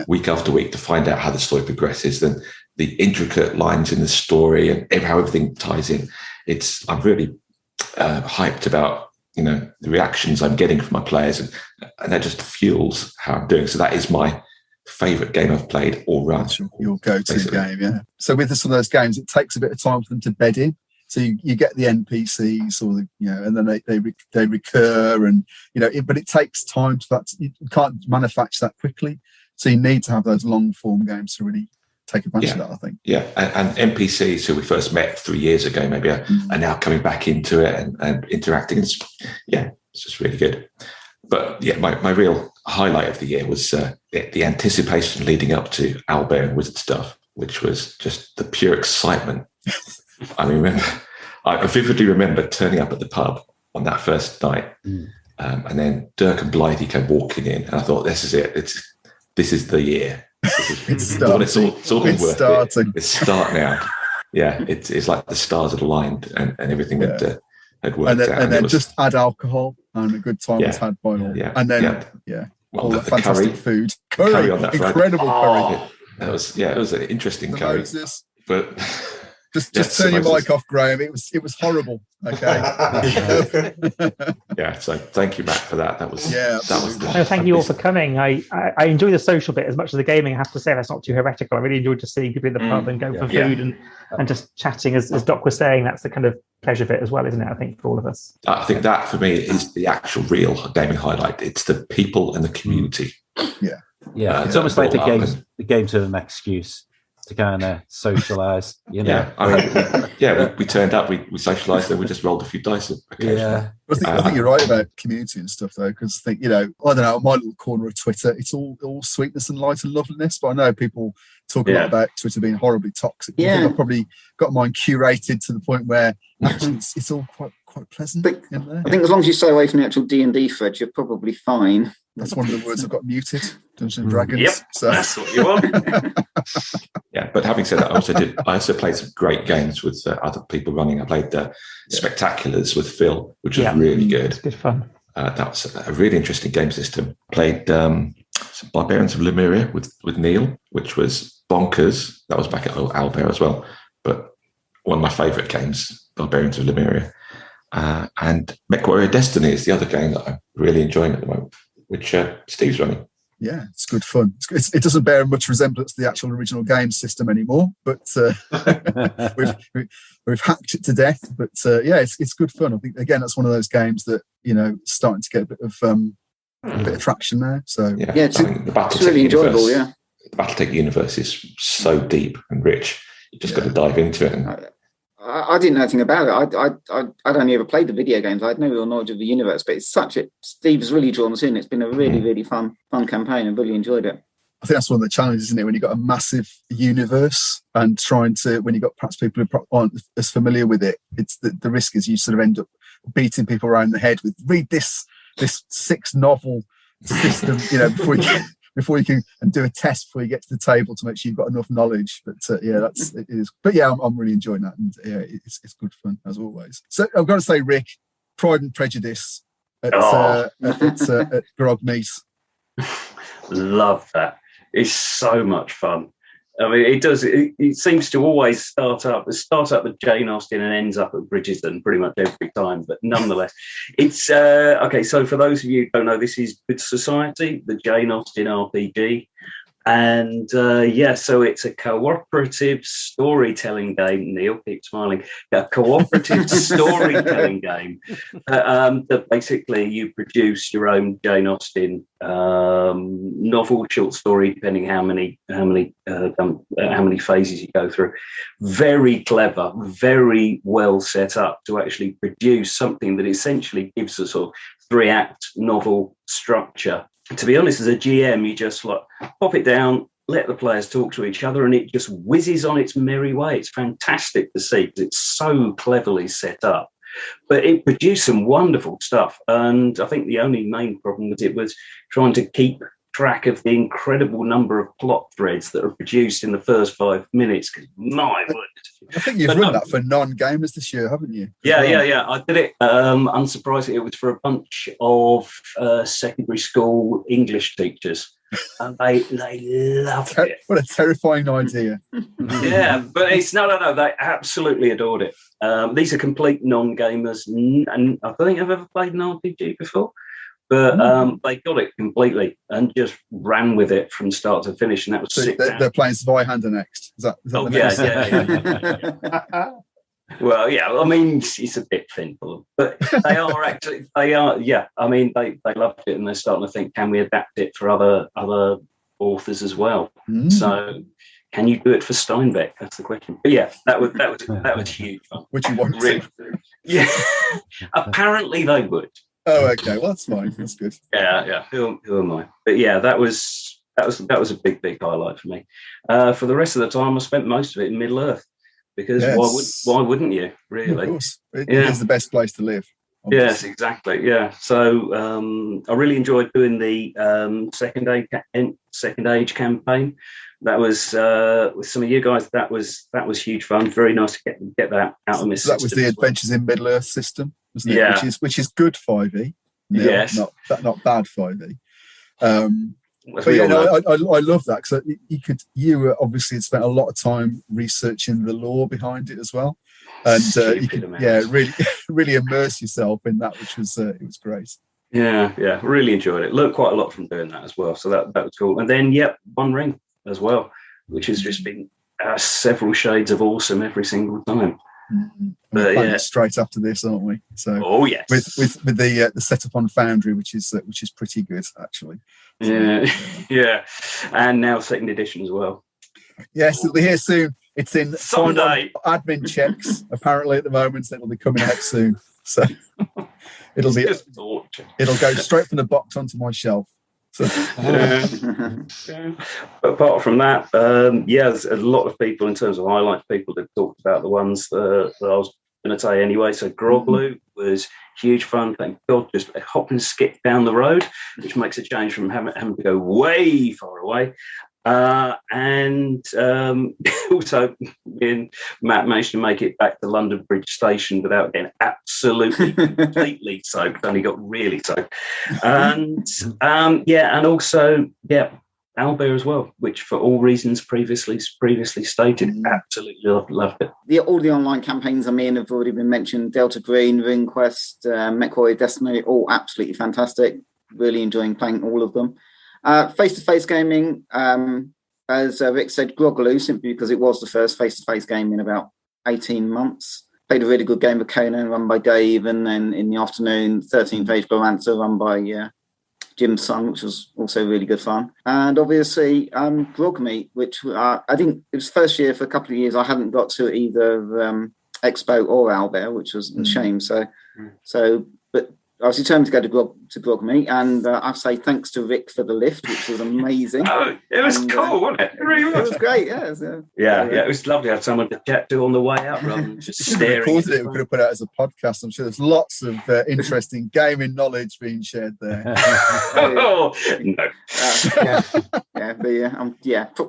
week after week to find out how the story progresses, then the intricate lines in the story and how everything ties in. I'm really hyped about the reactions I'm getting from my players, and that just fuels how I'm doing. So that is my favourite game I've played all round. Your go-to game, yeah. So with some of those games, it takes a bit of time for them to bed in. So you get the NPCs, or and then they recur, and but it takes time for that. You can't manufacture that quickly. So you need to have those long-form games to really take advantage of that, I think. Yeah, and NPCs who we first met 3 years ago maybe are now coming back into it and interacting. It's just really good. But my real highlight of the year was the anticipation leading up to Owlbear and Wizard Stuff, which was just the pure excitement. I vividly remember turning up at the pub on that first night, and then Dirk and Blighty came walking in, and I thought, this is it. This is the year. It's all been worth it. It's start now. Yeah, it's like the stars had aligned and everything had worked out. And then just add alcohol, and a good time was had by all. Yeah. And then all the fantastic food. Curry on that incredible curry. It was an interesting curry. But just turn your mic off, Graham. It was horrible. Okay. So thank you, Matt, for that. That was thank you all for coming. I enjoy the social bit as much as the gaming. I have to say that's not too heretical. I really enjoyed just seeing people in the pub and going for food and just chatting. As Doc was saying, that's the kind of pleasure bit as well, isn't it? I think for all of us. I think that for me is the actual real gaming highlight. It's the people and the community. Yeah. It's almost like the games are an excuse to kind of socialise, we turned up, we socialised, and we just rolled a few dice occasionally. I think you're right about community and stuff, though, because I don't know, my little corner of Twitter, it's all sweetness and light and loveliness, but I know people talk a lot about Twitter being horribly toxic. I think I've probably got mine curated to the point where actually it's all quite pleasant in there. I think as long as you stay away from the actual D&D thread, you're probably fine. That's one of the words I've got muted. Dungeons and Dragons. Yep, so that's what you want. But having said that, I also played some great games with other people running. I played Spectaculars with Phil, which was really good. It's good fun. That was a really interesting game system. Played some Barbarians of Lemuria with Neil, which was bonkers. That was back at Owlbear as well. But one of my favourite games, Barbarians of Lemuria. And MechWarrior Destiny is the other game that I'm really enjoying at the moment, which Steve's running. Yeah, it's good fun. It doesn't bear much resemblance to the actual original game system anymore, but we've hacked it to death. But it's good fun. I think again that's one of those games that starting to get a bit of traction now. So it's really enjoyable. Yeah, the BattleTech universe is so deep and rich. You just got to dive into it. And I didn't know anything about it. I'd only ever played the video games. I had no real knowledge of the universe, but Steve's really drawn us in. It's been a really, really fun campaign. I really enjoyed it. I think that's one of the challenges, isn't it? When you've got a massive universe and when you've got perhaps people who aren't as familiar with it, it's the risk is you sort of end up beating people around the head with read this 6-novel system, before you can and do a test before you get to the table to make sure you've got enough knowledge. But it is. But I'm really enjoying that, and it's good fun as always. So I've got to say, Rick, Pride and Prejudice at Grogmeet. Love that. It's so much fun. I mean, it does. It seems to always start up with Jane Austen and ends up at Bridgerton pretty much every time. But nonetheless, it's okay. So for those of you who don't know, this is Good Society, the Jane Austen RPG, and so it's a cooperative storytelling game. Neil, keep smiling. A cooperative storytelling game that basically you produce your own Jane Austen novel, short story, depending how many phases you go through. Very clever, very well set up to actually produce something that essentially gives a sort of 3-act novel structure. To be honest, as a GM, you just pop it down, let the players talk to each other, and it just whizzes on its merry way. It's fantastic to see because it's so cleverly set up. But it produced some wonderful stuff. And I think the only main problem with it was trying to keep track of the incredible number of plot threads that are produced in the first 5 minutes. Because my word. I think you've run that for non-gamers this year, haven't you? Yeah. I did it. Unsurprisingly, it was for a bunch of secondary school English teachers. And they loved it. What a terrifying idea. Yeah, but it's no. They absolutely adored it. These are complete non-gamers, and I don't think I've ever played an RPG before. But they got it completely and just ran with it from start to finish, and that was sick. They're playing Zweihander next. Is that the next? Yeah. Well, yeah. I mean, it's a bit thin for them, but they are actually. They are. Yeah. I mean, they loved it, and they're starting to think, can we adapt it for other authors as well? So, can you do it for Steinbeck? That's the question. But yeah, that was huge fun. Would you want to? Yeah. Apparently, they would. Oh, okay. Well, that's fine. That's good. Yeah. Who am I? But yeah, that was a big highlight for me. For the rest of the time, I spent most of it in Middle Earth because why wouldn't you? Really? Of course, it is the best place to live. Obviously. Yes, exactly. Yeah. So I really enjoyed doing the second age campaign. That was with some of you guys. That was huge fun. Very nice to get that out of my system. That was the Adventures in Middle Earth system, wasn't it? Yeah. Which is good 5e. No, yes. Not bad 5e. But yeah, I love that because you obviously had spent a lot of time researching the lore behind it as well, and you could really immerse yourself in that, which was it was great. Yeah, really enjoyed it. Learned quite a lot from doing that as well, so that was cool. And then One Ring as well, which has just been several shades of awesome every single time. But yeah, straight after this, aren't we? So yes, with the setup on Foundry, which is pretty good actually. Yeah, and now second edition as well. Yes, it'll be here soon. It's in someday admin checks apparently at the moment, so it'll be coming out soon. So it'll go straight from the box onto my shelf. So. But apart from that, there's a lot of people in terms of highlights. People that talked about the ones that I was going to say anyway. So Groglu was huge fun. Thank God, just hop and skip down the road, which makes a change from having to go way far away. And also, me and Matt managed to make it back to London Bridge Station without getting absolutely completely soaked. Only got really soaked. And and also owlbear as well, which for all reasons previously stated, absolutely loved it. All the online campaigns I'm in have already been mentioned. Delta Green, Ring Quest, MechWarrior Destiny, all absolutely fantastic. Really enjoying playing all of them. Face-to-face gaming, as Rick said, Grogaloo, simply because it was the first face-to-face game in about 18 months. Played a really good game of Conan run by Dave, and then in the afternoon, 13th Age Balancer run by Jim's son, which was also really good fun. And obviously Grogmeet, which I think it was the first year for a couple of years I hadn't got to either Expo or Owlbear, which was a shame. But I was determined to go to Grogmeet, and I say thanks to Rick for the lift, which was amazing. Oh, it was cool, wasn't it? It really was. It was great, yeah. It was lovely to have someone to chat to on the way out rather than just staring. We could have put it out as a podcast. I'm sure there's lots of interesting gaming knowledge being shared there. No.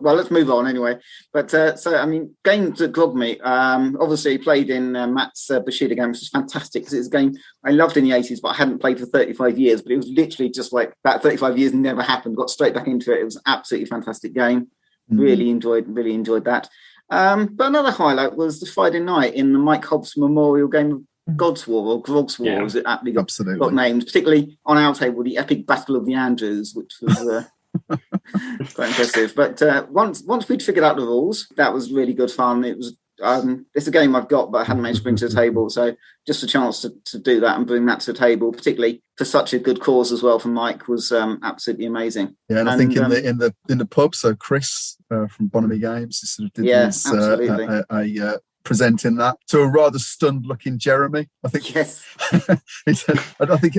Well, let's move on anyway. But games at Grogmeet, obviously played in Matt's Bushido game, which was fantastic because it's a game I loved in the 80s, but I hadn't played for 35 years. But it was literally just like that 35 years never happened. Got straight back into it. It was an absolutely fantastic game. Really enjoyed that. But another highlight was the Friday night in the Mike Hobbs Memorial game of God's War, or Grog's War, as it aptly got named, particularly on our table, the epic Battle of the Andrews, which was quite impressive. But once we'd figured out the rules, that was really good fun. It was it's a game I've got, but I hadn't managed to bring to the table. So just a chance to do that and bring that to the table, particularly for such a good cause as well from Mike, was absolutely amazing. Yeah, and I think in the pub, so Chris from Bonamy Games sort of did presenting that to a rather stunned-looking Jeremy. I think. Yes. He said, I think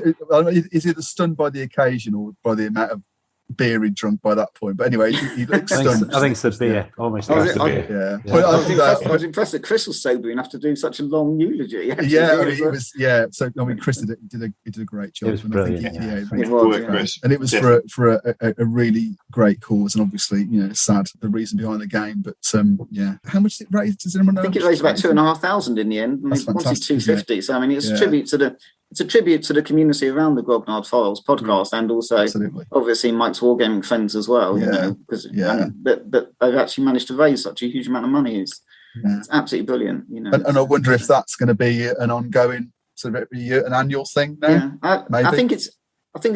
is either stunned by the occasion or by the amount of beer he'd drunk by that point. But anyway, he looked stunned. I think it's the beer. Almost. I was impressed that Chris was sober enough to do such a long eulogy. So Chris did a great job. It was brilliant. And it was for a really great cause, and obviously, sad the reason behind the game. But how much did it raise? Does anyone know? I think it raised about 2,500 in the end. That's fantastic. 250. So it's a tribute to the. It's a tribute to the community around the Grognard Files podcast, and also obviously Mike's Wargaming friends as well. Because that they've actually managed to raise such a huge amount of money. It's absolutely brilliant. And I wonder if that's going to be an ongoing sort of every year, an annual thing now. Yeah, I think it's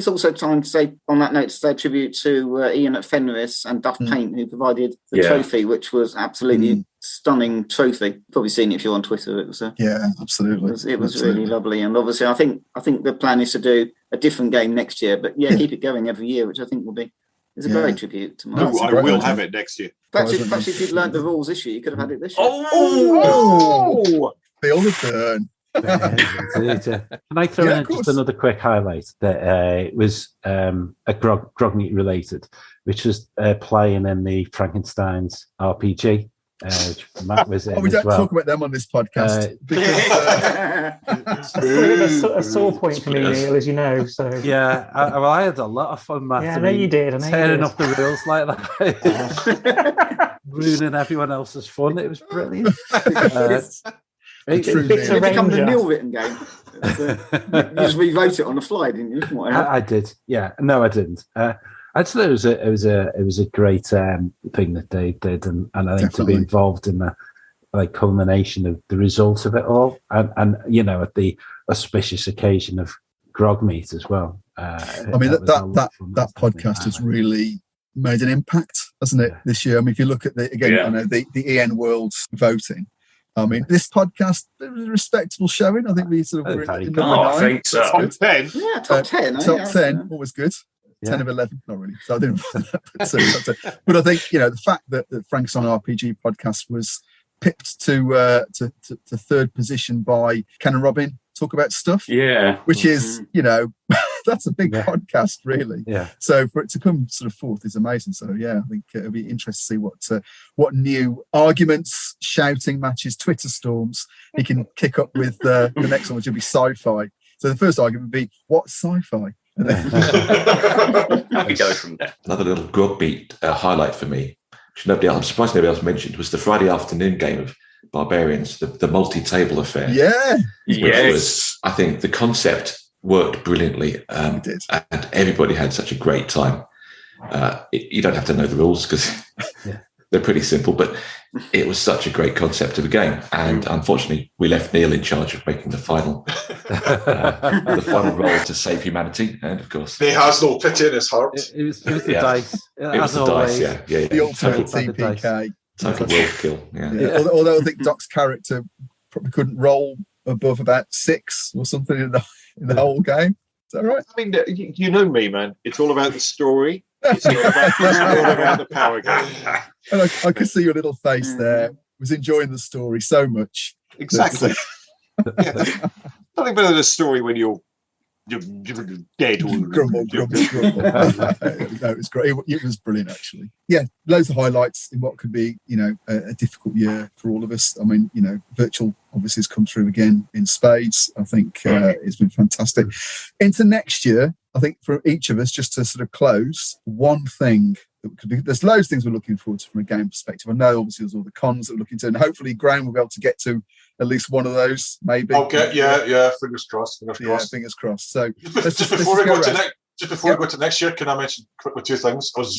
also time to say, on that note, to say tribute to Ian at Fenris and Duff Paint, who provided the trophy, which was absolutely stunning trophy. Probably seen it if you're on Twitter. It was absolutely. It was really lovely, and obviously, I think the plan is to do a different game next year, but keep it going every year, which I think is a great tribute to Mike. I will have it next year. Perhaps if you'd learned the rules this year, you could have had it this year. Feel the burn. Can I throw in just another quick highlight that was a Grogmeet related, which was playing in the Frankenstein's RPG. Matt was in we don't as well. talk about them on this podcast. It's a sore point for me, Neil, as you know. So I had a lot of fun, Matt. Yeah, I know you did. Tearing up the rules like that, ruining everyone else's fun. It was brilliant. It becomes a Neil written game. You just rewrote it on the fly, didn't you? I did. Yeah. No, I didn't. I'd say it was a great thing that they did, and I think to be involved in the culmination of the result of it all, and at the auspicious occasion of Grogmeet as well. That podcast has really made an impact, hasn't it, this year? I mean, if you look at the EN World's voting. I mean, this podcast, it was a respectable showing. I think we sort of were in number 9. I think so. Top 10. Yeah, top 10. Top 10, always good. 10 of 11, not really. So I didn't. But I think the fact that Frank's on RPG podcast was pipped to third position by Ken and Robin Talk About Stuff. Yeah, which is that's a big podcast, really. Yeah. So for it to come sort of fourth is amazing. So I think it'll be interesting to see what new arguments, shouting matches, Twitter storms he can kick up with the next one, which will be sci-fi. So the first argument would be, what's sci-fi? We go from there. Another little grog beat highlight for me, which I'm surprised nobody else mentioned, was the Friday afternoon game of Barbarians, the multi-table affair. Yeah. Yes. I think the concept worked brilliantly, and everybody had such a great time. You don't have to know the rules because they're pretty simple, but it was such a great concept of a game. And unfortunately, we left Neil in charge of making the final roll to save humanity. And of course, he has no pity in his heart. It was the dice. It was the dice. Yeah. The ultimate TPK. Total world kill. Yeah. Although I think Doc's character probably couldn't roll above about 6 or something in the whole game. Is that right? I mean, you know me, man. It's all about the story. It's all about the power game. And I could see your little face there. Was enjoying the story so much. Exactly. Nothing better than a story when you're dead. Grumble. No, it was great. It was brilliant, actually. Yeah, loads of highlights in what could be, a difficult year for all of us. I mean, virtual obviously has come through again in spades. I think it's been fantastic. Into next year, I think for each of us, just to sort of close, one thing that could be, there's loads of things we're looking forward to from a game perspective. I know obviously there's all the cons that we're looking to, and hopefully Graham will be able to get to at least one of those, maybe. Okay, yeah, fingers crossed. Fingers crossed. So just before we go to next year, can I mention quickly 2 things? I was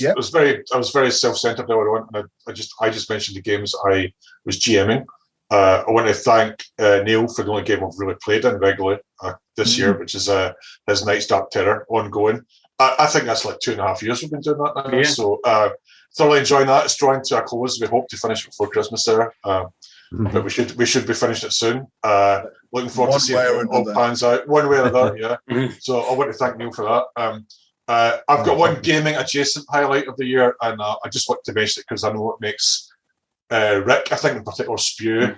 very self-centered earlier on, and I just mentioned the games I was GMing. I want to thank Neil for the only game I've really played in regularly this year, which is his Night's Dark Terror ongoing. I think that's like 2.5 years we've been doing that now. Yeah. So thoroughly enjoying that. It's drawing to a close. We hope to finish it before Christmas there. But we should be finished it soon. Looking forward to seeing how it all pans out, one way or another. Yeah. So I want to thank Neil for that. I've got one gaming adjacent highlight of the year, and I just want to mention it because I know it makes Rick, I think in particular, spew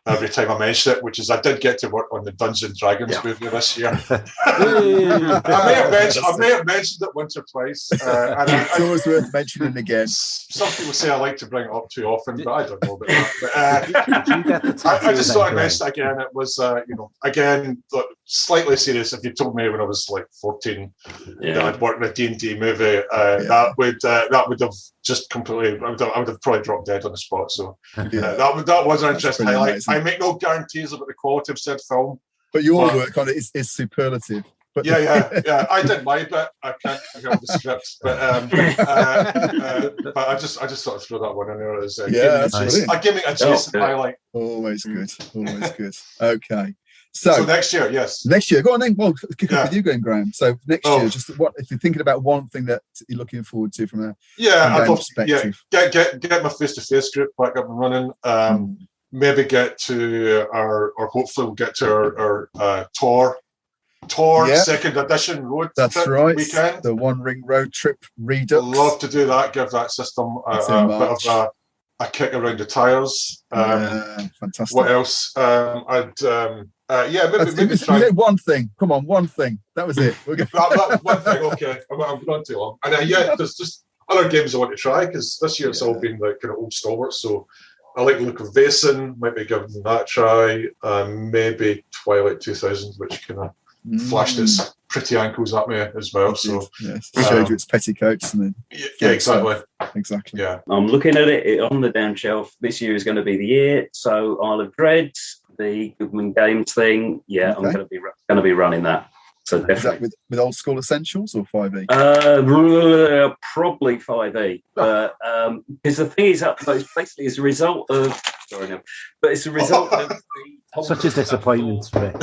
every time I mention it, which is I did get to work on the Dungeons and Dragons movie this year. I may have mentioned it once or twice. And it's always worth mentioning again. Some people say I like to bring it up too often, but I don't know about that. But, I just thought I'd mention it again. It was, again, slightly serious. If you told me when I was like 14 that I'd worked in a D&D movie, that would have just completely, I would have probably dropped dead on the spot. So that was an interesting highlight. Amazing. I make no guarantees about the quality of said film. But your work on it is superlative. But yeah. I did my bit. I can't have the script, but I just thought I'd throw that one in there as a gimmick adjacent highlight. Always good. Okay. So next year, yes. Next year, go on then. Well, kick off with you, Graham. So next year, just what if you're thinking about one thing that you're looking forward to from a perspective? Get my face-to-face group back up and running. Maybe get to or hopefully we'll get to our Tor second edition road trip weekend. The One Ring Road Trip Redux. I'd love to do that. Give that system a bit of a kick around the tires. Fantastic. What else? Maybe try one thing. Come on, one thing. That was it. that one thing. Okay, I'm gone too long. And there's just other games I want to try because this year it's all been like kind of old stalwarts. So I like the look of Vaesen. Might be giving that a try. Maybe Twilight 2000, which kind of flashed its pretty ankles at me as well. So showed you its petticoats and then exactly. Yeah, I'm looking at it on the down shelf. This year is going to be the year. So Isle of Dread, the Goodman Games thing. Yeah, I'm going to be running that. So definitely. Is that with old school essentials or 5e? Probably 5e. But because the thing is, basically, it's a result of. Sorry, no, but it's a result of such a disappointment for it.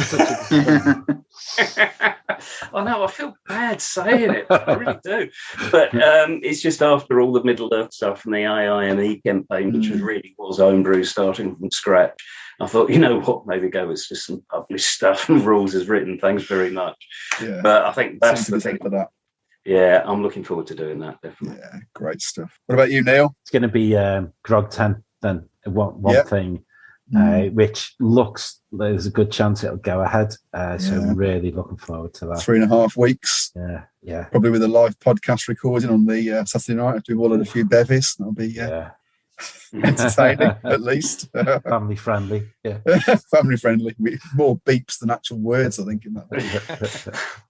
I know. I feel bad saying it. I really do. But it's just after all the Middle Earth stuff and the AIME campaign, which was homebrew starting from scratch. I thought, you know what, maybe go with just some published stuff and rules as written. Thanks very much. Yeah. But I think that's the thing for that. Yeah, I'm looking forward to doing that, definitely. Yeah, great stuff. What about you, Neil? It's going to be Grog 10 then, one thing, which looks there's a good chance it'll go ahead. So I'm really looking forward to that. 3.5 weeks. Yeah. Probably with a live podcast recording on the Saturday night after we've all had a few bevies. That'll be entertaining, at least. Family friendly, yeah. Family friendly. More beeps than actual words, I think, in that.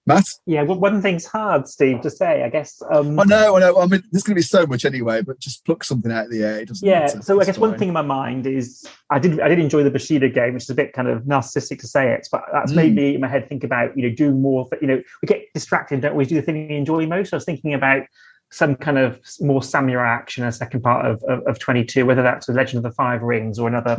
Matt? Yeah, well, one thing's hard, Steve, to say, I guess. I know. I mean, there's going to be so much anyway, but just pluck something out of the air. It doesn't matter. So I guess one thing in my mind is I did enjoy the Bushido game, which is a bit kind of narcissistic to say it, but that's made me in my head think about, doing more. We get distracted, don't we? Do the thing we enjoy most. I was thinking about some kind of more samurai action in the second part of 22, whether that's the Legend of the Five Rings or another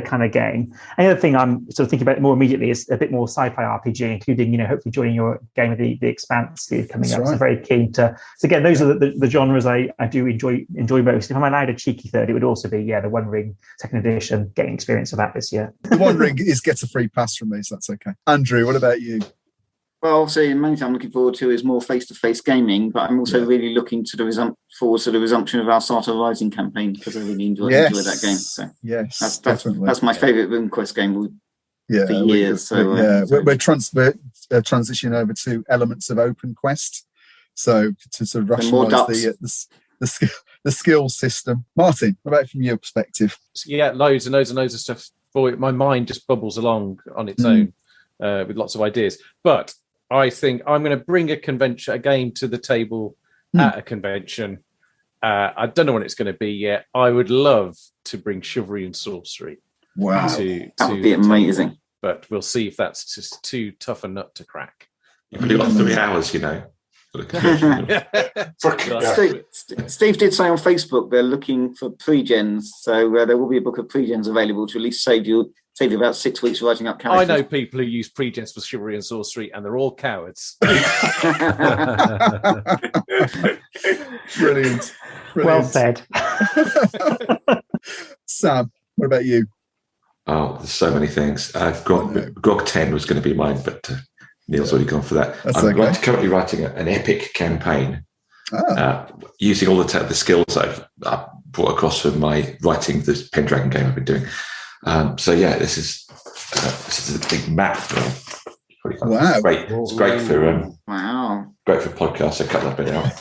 kind of game. And the other thing I'm sort of thinking about more immediately is a bit more sci-fi RPG, including, hopefully joining your game of the Expanse coming up. Right. So very keen to. So again, those are the genres I do enjoy most. If I'm allowed a cheeky third, it would also be the One Ring second edition, getting experience of that this year. The One Ring gets a free pass from me, so that's okay. Andrew, what about you? Well, obviously, the main thing I'm looking forward to is more face-to-face gaming, but I'm also really looking to the resumption of our Starter Rising campaign, because I really enjoy that game. So yes, that's my favourite RuneQuest game for years. We're transitioning over to elements of OpenQuest, so to sort of rationalise the skill system. Martin, what about from your perspective? Yeah, loads and loads and loads of stuff. Boy, my mind just bubbles along on its own with lots of ideas, but I think I'm going to bring a game to the table at a convention. I don't know what it's going to be yet. I would love to bring Chivalry and Sorcery. Wow, that would be amazing. But we'll see if that's just too tough a nut to crack. You've only got 3 hours, Steve did say on Facebook they're looking for pre-gens, so there will be a book of pre-gens available to at least save you about 6 weeks writing up characters. I know people who use pre-gens for Chivalry and Sorcery, and they're all cowards. Brilliant. Well said. Sam, what about you? Oh, there's so many things. Grog 10 was going to be mine, but Neil's already gone for that. I'm currently writing an epic campaign using all the skills I've brought across from my writing this Pendragon game I've been doing. This is a big map. Wow! It's great for great for podcasts. So cut that bit out.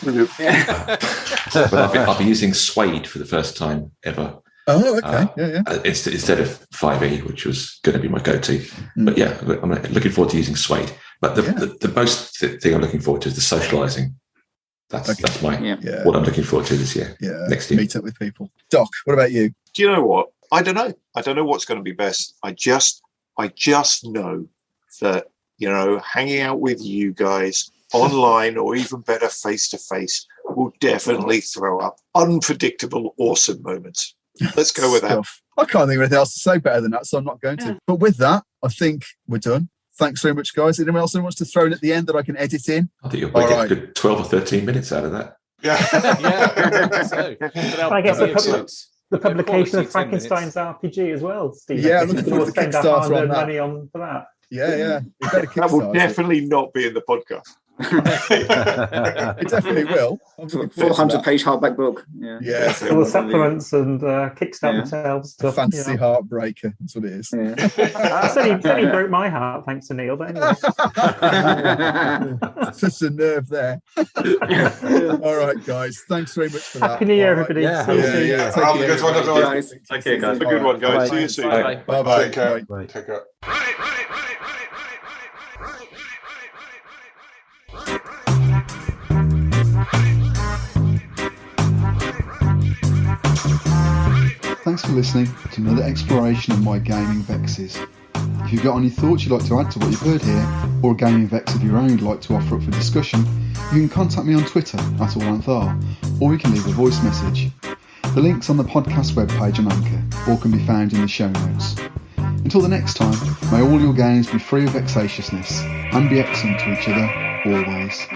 But I'll be using Suede for the first time ever. Oh, okay. Instead of 5e, which was going to be my go-to. But I'm looking forward to using Suede. But the most thing I'm looking forward to is the socialising. That's what I'm looking forward to this year. Yeah, next year. Meet up with people. Doc, what about you? Do you know what? I don't know. I don't know what's going to be best. I just know that, hanging out with you guys online or even better face-to-face will definitely throw up unpredictable, awesome moments. Let's go with that. I can't think of anything else to say better than that, so I'm not going to. But with that, I think we're done. Thanks very much, guys. Anyone else who wants to throw in at the end that I can edit in? I think you'll probably get a good 12 or 13 minutes out of that. I guess the publication of Frankenstein's RPG as well, Steve. Yeah, I'm looking forward to Kickstarter on that. Money on for that. Yeah. That will definitely not be in the podcast. It definitely will. 400-page hardback book. Yeah. All the supplements and Kickstarter themselves. A fantasy heartbreaker. That's what it is. That certainly broke my heart, thanks to Neil. But anyway, just a nerve there. All right, guys. Thanks very much for that. Happy New Year, everybody. Have a good one, everyone. Okay, guys. Have a good one, guys. See you soon. Bye. Take care. Take care. Thanks for listening to another exploration of my gaming vexes. If you've got any thoughts you'd like to add to what you've heard here, or a gaming vex of your own you'd like to offer up for discussion, you can contact me on Twitter @AllAnthar, or you can leave a voice message. The link's on the podcast webpage on Anchor, or can be found in the show notes. Until the next time, may all your games be free of vexatiousness, and be excellent to each other, always.